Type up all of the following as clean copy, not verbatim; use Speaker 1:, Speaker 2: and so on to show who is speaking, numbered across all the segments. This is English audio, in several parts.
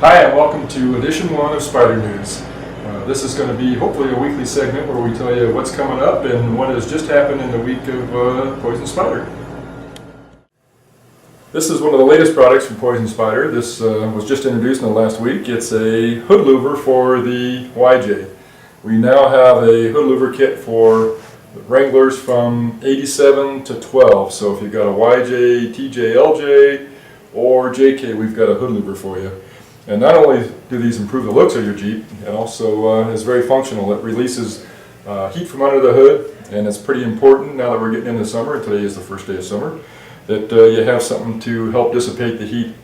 Speaker 1: Hi, and welcome to edition 1 of Spyder News. This is going to be hopefully a weekly segment where we tell you what's coming up and what has just happened in the week of Poison Spyder. This is one of the latest products from Poison Spyder. This was just introduced in the last week. It's a hood louver for the YJ. We now have a hood louver kit for Wranglers from 87 to 12. So if you've got a YJ, TJ, LJ, or JK, we've got a hood louver for you. And not only do these improve the looks of your Jeep, it also is very functional. It releases heat from under the hood, and it's pretty important now that we're getting into summer. Today is the first day of summer, that you have something to help dissipate the heat.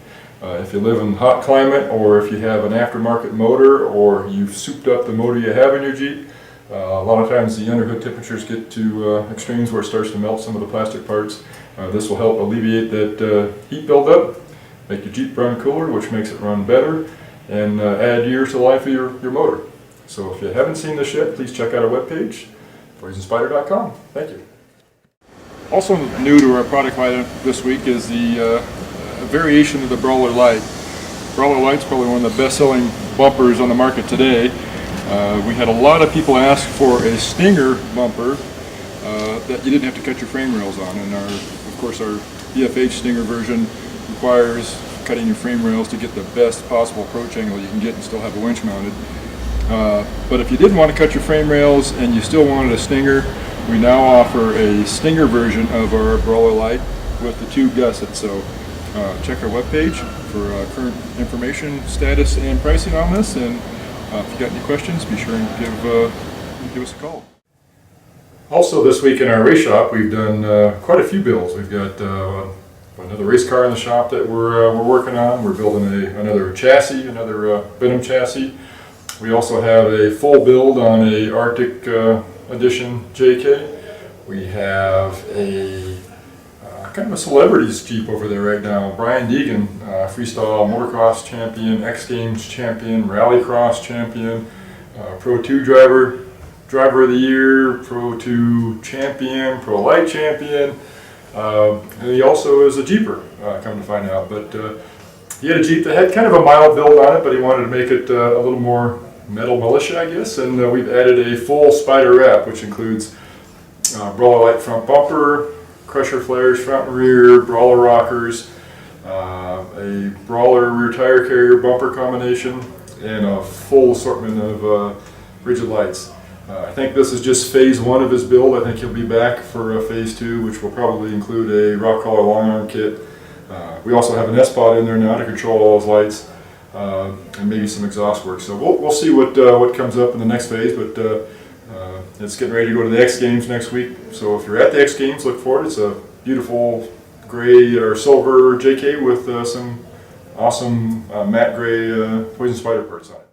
Speaker 1: If you live in a hot climate, or if you have an aftermarket motor, or you've souped up the motor you have in your Jeep, a lot of times the underhood temperatures get to extremes where it starts to melt some of the plastic parts. This will help alleviate that heat buildup, make your Jeep run cooler, which makes it run better, and add years to the life of your motor. So if you haven't seen this yet, please check out our webpage, poisonspyder.com. Thank you. Also new to our product line this week is the variation of the Brawler Light. Brawler Light's probably one of the best-selling bumpers on the market today. We had a lot of people ask for a Stinger bumper that you didn't have to cut your frame rails on, and of course our BFH Stinger version requires cutting your frame rails to get the best possible approach angle you can get and still have a winch mounted. But if you didn't want to cut your frame rails and you still wanted a Stinger, we now offer a Stinger version of our Brawler Light with the 2 gussets. So check our webpage for current information, status, and pricing on this. And if you got any questions, be sure and give us a call. Also this week in our race shop, we've done quite a few builds. We've got another race car in the shop that we're working on. We're building another chassis, another Venom chassis. We also have a full build on a Arctic Edition JK. We have a kind of a celebrities Jeep over there right now. Brian Deegan, freestyle motocross champion, X Games champion, rallycross champion, Pro 2 driver of the year, Pro 2 champion, Pro Light champion. And he also is a Jeeper, come to find out. But he had a Jeep that had kind of a mild build on it, but he wanted to make it a little more metal militia, I guess. And we've added a full Spyder wrap, which includes Brawler Light front bumper, crusher flares front and rear, Brawler rockers, a Brawler rear tire carrier bumper combination, and a full assortment of rigid lights. I think this is just phase 1 of his build. I think he'll be back for phase 2, which will probably include a rock collar long arm kit. We also have an S-Pod in there now to control all his lights, and maybe some exhaust work. So we'll see what comes up in the next phase, but it's getting ready to go to the X Games next week. So if you're at the X Games, look for it. It's a beautiful gray or silver JK with some awesome matte gray Poison Spyder parts on it.